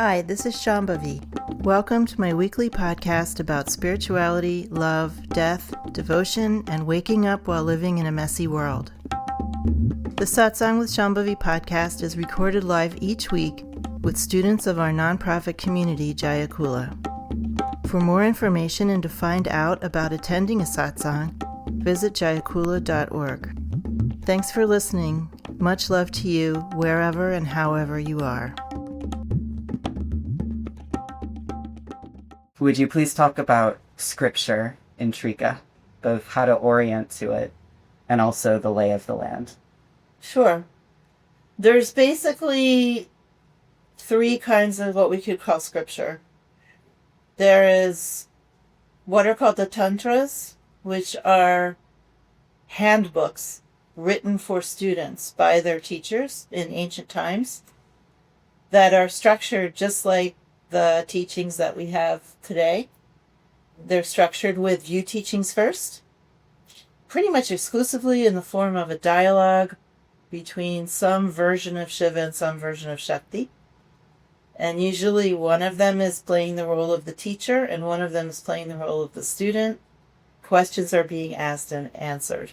Hi, this is Shambhavi. Welcome to my weekly podcast about spirituality, love, death, devotion, and waking up while living in a messy world. The Satsang with Shambhavi podcast is recorded live each week with students of our nonprofit community, Jaya Kula. For more information and to find out about attending a satsang, visit jayakula.org. Thanks for listening. Much love to you, wherever and however you are. Would you please talk about scripture in Trika, both how to orient to it and also the lay of the land? Sure. There's basically three kinds of what we could call scripture. There is what are called the tantras, which are handbooks written for students by their teachers in ancient times that are structured just like the teachings that we have today. They're structured with view teachings first, pretty much exclusively in the form of a dialogue between some version of Shiva and some version of Shakti. And usually one of them is playing the role of the teacher and one of them is playing the role of the student. Questions are being asked and answered.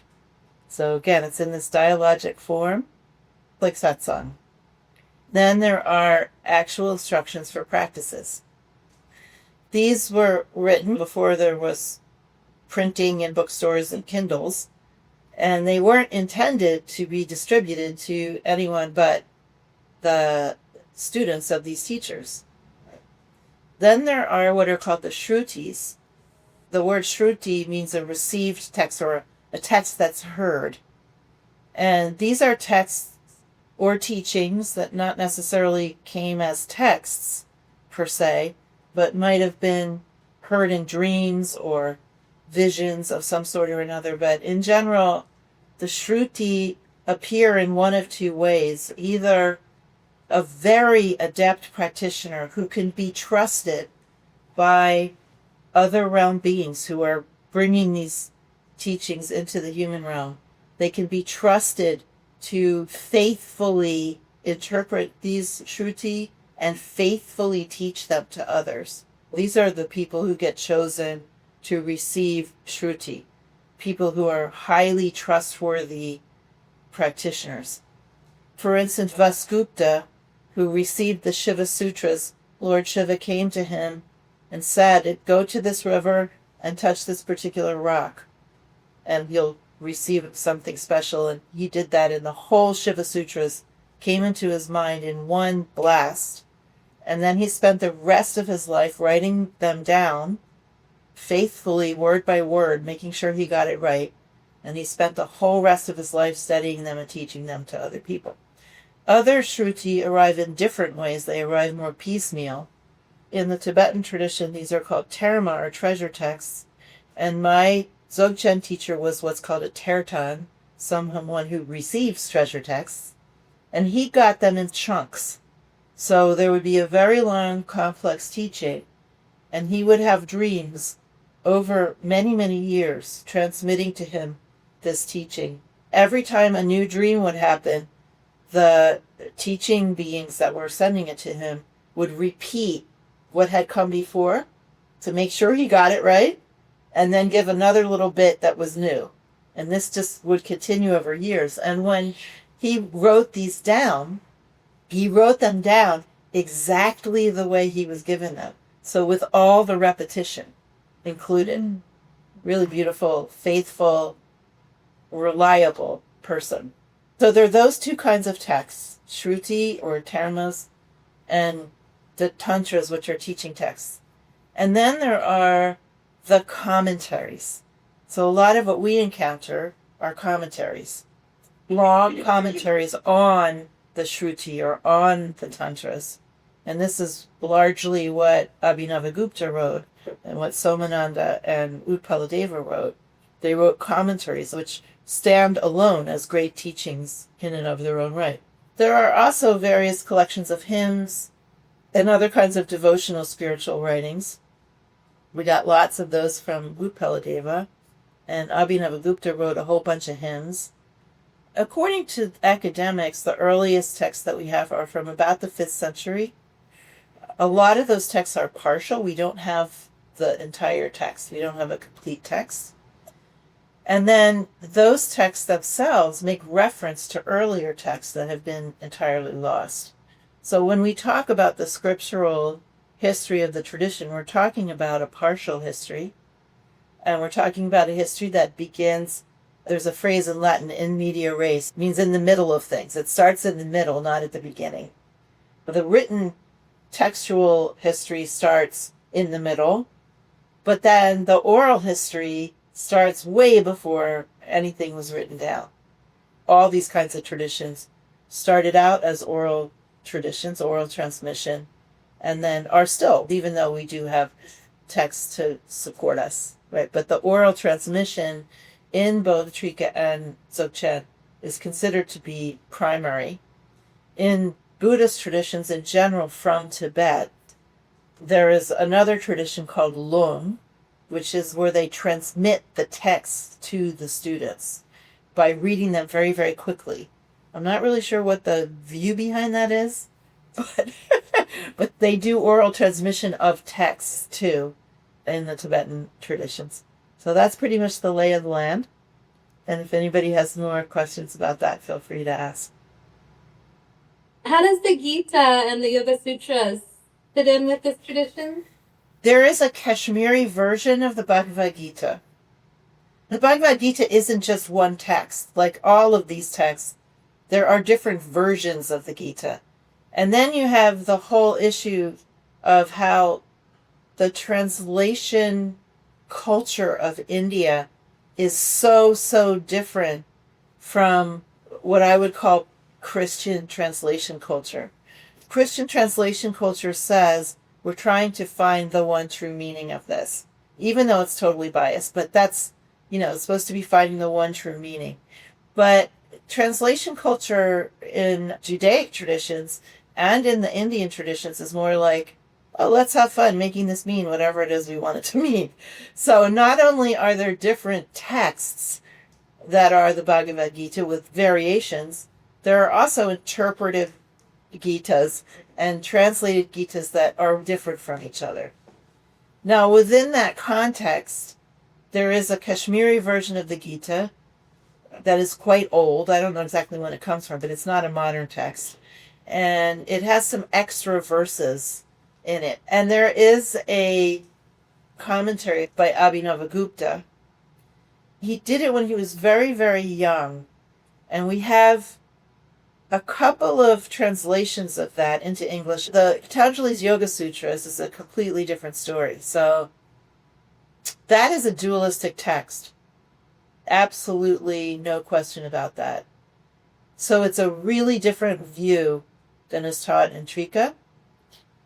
So again, it's in this dialogic form, like Satsang. Then there are actual instructions for practices. These were written before there was printing in bookstores and Kindles, and they weren't intended to be distributed to anyone but the students of these teachers. Then there are what are called the shrutis. The word shruti means a received text or a text that's heard. And these are texts or teachings that not necessarily came as texts per se, but might have been heard in dreams or visions of some sort or another. But in general, the shruti appear in one of two ways: either a very adept practitioner who can be trusted by other realm beings who are bringing these teachings into the human realm. They can be trusted to faithfully interpret these shruti and faithfully teach them to others. These are the people who get chosen to receive shruti, people who are highly trustworthy practitioners. For instance, Vasgupta, who received the Shiva Sutras, Lord Shiva came to him and said, "Go to this river and touch this particular rock, and you'll receive something special." And he did that, and the whole Shiva Sutras came into his mind in one blast. And then he spent the rest of his life writing them down faithfully, word by word, making sure he got it right. And he spent the whole rest of his life studying them and teaching them to other people. Other shruti arrive in different ways. They arrive more piecemeal. In the Tibetan tradition, these are called terma, or treasure texts. And my Dzogchen teacher was what's called a KIRTAN, someone who receives treasure texts, and he got them in chunks. So there would be a very long, complex teaching, and he would have dreams over many, many years transmitting to him this teaching. Every time a new dream would happen, the teaching beings that were sending it to him would repeat what had come before to make sure he got it right, and then give another little bit that was new. And this just would continue over years. And when he wrote these down, he wrote them down exactly the way he was given them. So with all the repetition included. Really beautiful, faithful, reliable person. So there are those two kinds of texts, shruti or termas, and the tantras, which are teaching texts. And then there are the commentaries. So a lot of what we encounter are commentaries. Long commentaries on the shruti or on the tantras. And this is largely what Abhinavagupta wrote and what Somananda and Utpaladeva wrote. They wrote commentaries which stand alone as great teachings in and of their own right. There are also various collections of hymns and other kinds of devotional spiritual writings. We got lots of those from Utpaladeva, and Abhinavagupta wrote a whole bunch of hymns. According to academics, the earliest texts that we have are from about the 5th century. A lot of those texts are partial. We don't have the entire text. We don't have a complete text. And then those texts themselves make reference to earlier texts that have been entirely lost. So when we talk about the scriptural history of the tradition, we're talking about a partial history. And we're talking about a history that begins, there's a phrase in Latin, in media res, means in the middle of things. It starts in the middle, not at the beginning. But the written textual history starts in the middle, but then the oral history starts way before anything was written down. All these kinds of traditions started out as oral traditions, oral transmission, and then are still, even though we do have texts to support us, right? But the oral transmission in both Trika and Dzogchen is considered to be primary. In Buddhist traditions in general from Tibet, there is another tradition called Lung, which is where they transmit the texts to the students by reading them very, very quickly. I'm not really sure what the view behind that is, but but they do oral transmission of texts too in the Tibetan traditions. So that's pretty much the lay of the land. And if anybody has more questions about that, feel free to ask. How does the Gita and the Yoga Sutras fit in with this tradition? There is a Kashmiri version of the Bhagavad Gita. The Bhagavad Gita isn't just one text. Like all of these texts, there are different versions of the Gita. And then you have the whole issue of how the translation culture of India is so different from what I would call Christian translation culture. Christian translation culture says we're trying to find the one true meaning of this, even though it's totally biased, but that's, it's supposed to be finding the one true meaning. But translation culture in Judaic traditions and in the Indian traditions is more like, oh, let's have fun making this mean whatever it is we want it to mean. So not only are there different texts that are the Bhagavad Gita with variations, there are also interpretive Gitas and translated Gitas that are different from each other. Now, within that context, there is a Kashmiri version of the Gita that is quite old. I don't know exactly when it comes from, but it's not a modern text. And it has some extra verses in it. And there is a commentary by Abhinavagupta. He did it when he was very, very young. And we have a couple of translations of that into English. The Patanjali's Yoga Sutras is a completely different story. So that is a dualistic text. Absolutely no question about that. So it's a really different view than is taught in Trika.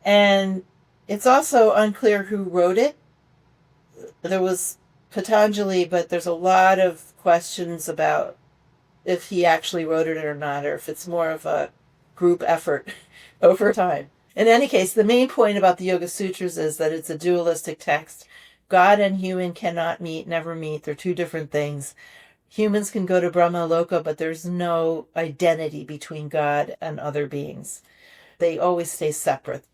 And it's also unclear who wrote it. There was Patanjali, but there's a lot of questions about if he actually wrote it or not, or if it's more of a group effort over time. In any case, the main point about the Yoga Sutras is that it's a dualistic text. God and human cannot meet, never meet. They're two different things. Humans can go to Brahma Loka, but there's no identity between God and other beings. They always stay separate.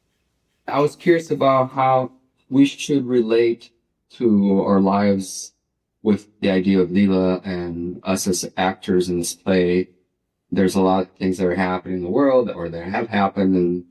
I was curious about how we should relate to our lives with the idea of Leela and us as actors in this play. There's a lot of things that are happening in the world or that have happened, and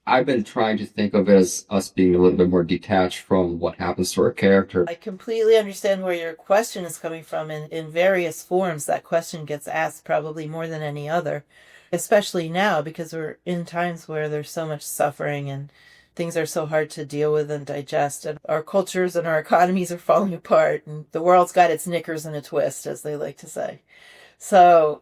I've been trying to think of it as us being a little bit more detached from what happens to our character. I completely understand where your question is coming from. In various forms, that question gets asked probably more than any other, especially now because we're in times where there's so much suffering and things are so hard to deal with and digest, and our cultures and our economies are falling apart, and the world's got its knickers in a twist, as they like to say. So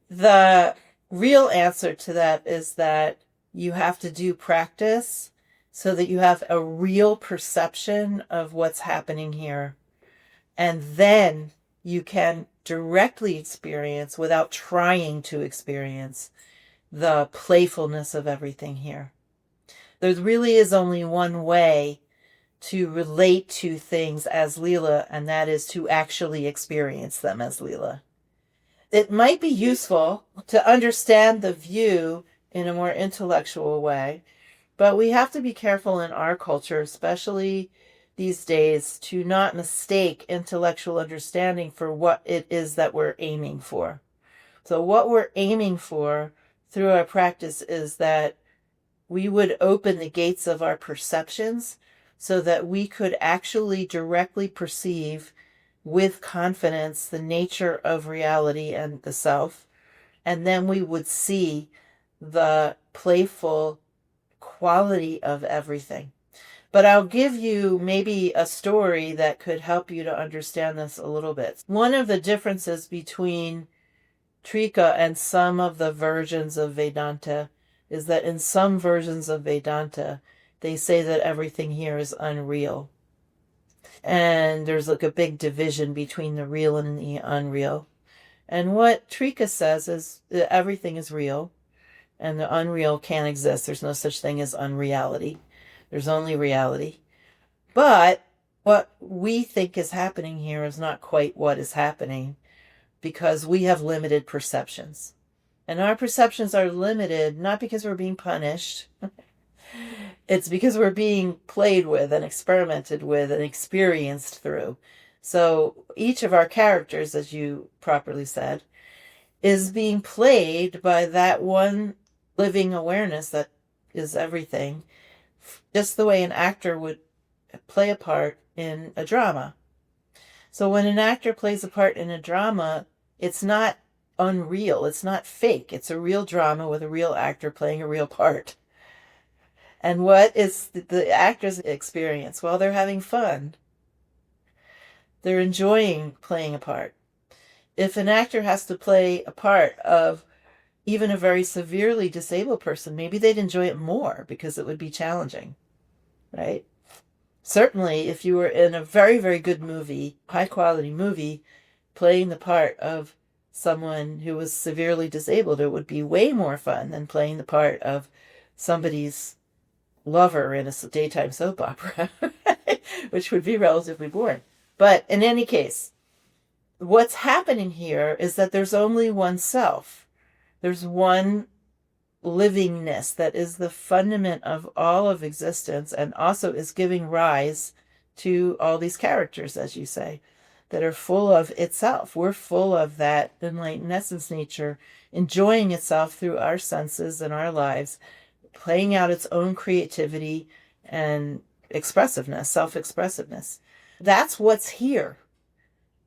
the real answer to that is that you have to do practice so that you have a real perception of what's happening here. And then you can directly experience, without trying to experience, the playfulness of everything here. There really is only one way to relate to things as Leela, and that is to actually experience them as Leela. It might be useful to understand the view in a more intellectual way, But we have to be careful in our culture, especially these days, to not mistake intellectual understanding for what it is that we're aiming for. So what we're aiming for through our practice is that we would open the gates of our perceptions so that we could actually directly perceive with confidence the nature of reality and the self. And then we would see the playful quality of everything. But I'll give you maybe a story that could help you to understand this a little bit. One of the differences between Trika and some of the versions of Vedanta is that in some versions of Vedanta, they say that everything here is unreal. And there's like a big division between the real and the unreal. And what Trika says is that everything is real and the unreal can't exist. There's no such thing as unreality. There's only reality. But what we think is happening here is not quite what is happening because we have limited perceptions. And our perceptions are limited not because we're being punished. It's because we're being played with and experimented with and experienced through. So each of our characters, as you properly said, is being played by that one living awareness that is everything, just the way an actor would play a part in a drama. So when an actor plays a part in a drama, it's not unreal. It's not fake. It's a real drama with a real actor playing a real part. And what is the actor's experience? Well, they're having fun. They're enjoying playing a part. If an actor has to play a part of even a very severely disabled person, maybe they'd enjoy it more because it would be challenging, right? Certainly, if you were in a very, very good movie, high quality movie, playing the part of someone who was severely disabled, it would be way more fun than playing the part of somebody's lover in a daytime soap opera, which would be relatively boring. But in any case, what's happening here is that there's only one self. There's one livingness that is the fundament of all of existence and also is giving rise to all these characters, as you say, that are full of itself. We're full of that enlightened essence nature, enjoying itself through our senses and our lives, playing out its own creativity and expressiveness, self-expressiveness. That's what's here.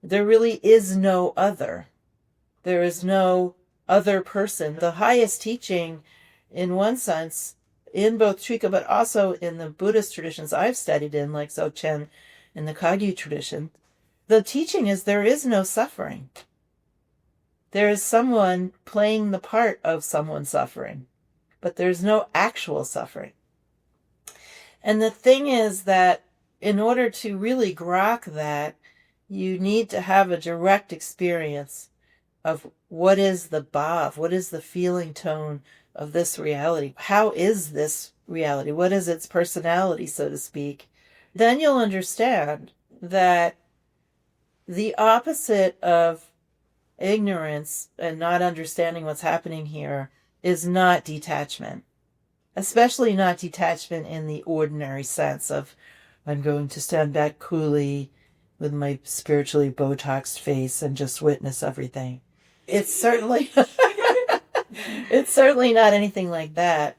There really is no other. There is no other person. The highest teaching, in one sense, in both Trika, but also in the Buddhist traditions I've studied in, like Dzogchen and the Kagyu tradition, the teaching is there is no suffering. There is someone playing the part of someone suffering, but there's no actual suffering. And the thing is that in order to really grok that, you need to have a direct experience of what is the bhav, what is the feeling tone of this reality? How is this reality? What is its personality, so to speak? Then you'll understand that the opposite of ignorance and not understanding what's happening here is not detachment, especially not detachment in the ordinary sense of I'm going to stand back coolly with my spiritually Botoxed face and just witness everything. It's certainly it's certainly not anything like that.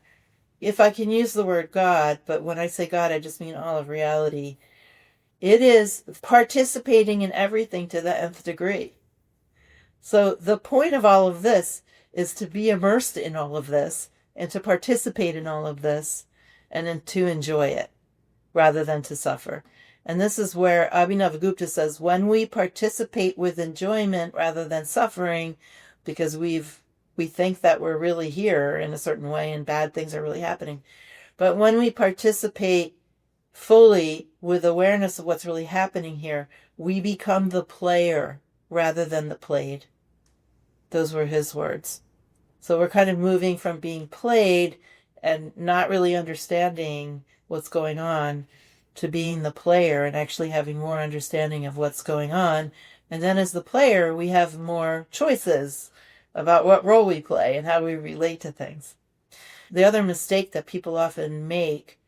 If I can use the word God, but when I say God, I just mean all of reality. It is participating in everything to the nth degree. So the point of all of this is to be immersed in all of this and to participate in all of this and then to enjoy it rather than to suffer. And this is where Abhinavagupta says, when we participate with enjoyment rather than suffering, because we think that we're really here in a certain way and bad things are really happening. But when we participate fully with awareness of what's really happening here, we become the player rather than the played. Those were his words. So we're kind of moving from being played and not really understanding what's going on to being the player and actually having more understanding of what's going on. And then as the player, we have more choices about what role we play and how we relate to things. the other mistake that people often make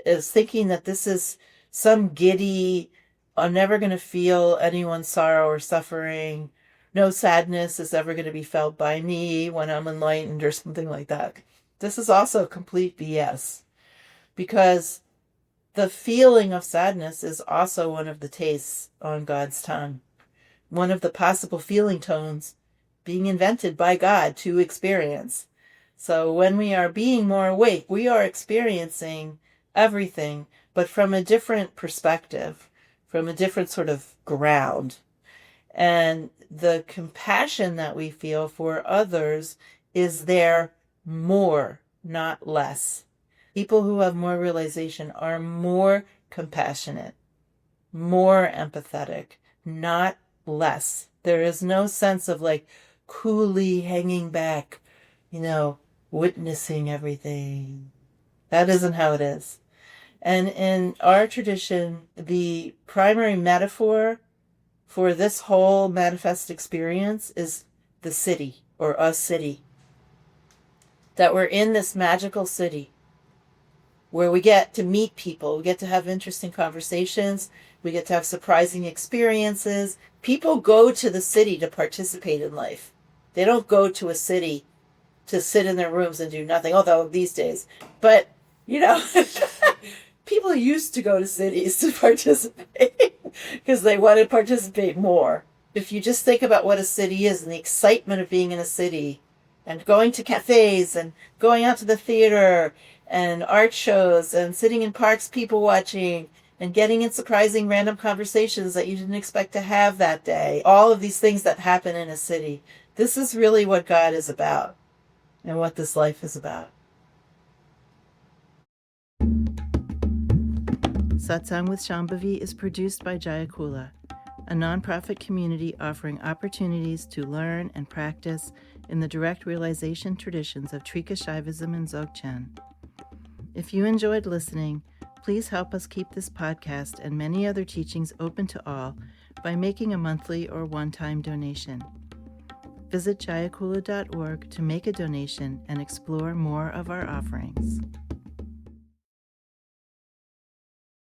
is thinking that this is some giddy, I'm never going to feel anyone's sorrow or suffering. No sadness is ever going to be felt by me when I'm enlightened or something like that. This is also complete BS, because the feeling of sadness is also one of the tastes on God's tongue. One of the possible feeling tones being invented by God to experience. So when we are being more awake, we are experiencing everything, but from a different perspective, from a different sort of ground. And the compassion that we feel for others is there more, not less. People who have more realization are more compassionate, more empathetic, not less. There is no sense of like coolly hanging back, witnessing everything. That isn't how it is. And in our tradition, the primary metaphor for this whole manifest experience is the city, or a city. That we're in this magical city where we get to meet people, we get to have interesting conversations, we get to have surprising experiences. People go to the city to participate in life. They don't go to a city to sit in their rooms and do nothing, although these days. But, people used to go to cities to participate because they want to participate more. If you just think about what a city is and the excitement of being in a city and going to cafes and going out to the theater and art shows and sitting in parks, people watching, and getting in surprising random conversations that you didn't expect to have that day. All of these things that happen in a city. This is really what God is about and what this life is about. Satsang with Shambhavi is produced by Jaya Kula, a nonprofit community offering opportunities to learn and practice in the direct realization traditions of Trika Shaivism and Dzogchen. If you enjoyed listening, please help us keep this podcast and many other teachings open to all by making a monthly or one-time donation. Visit jayakula.org to make a donation and explore more of our offerings.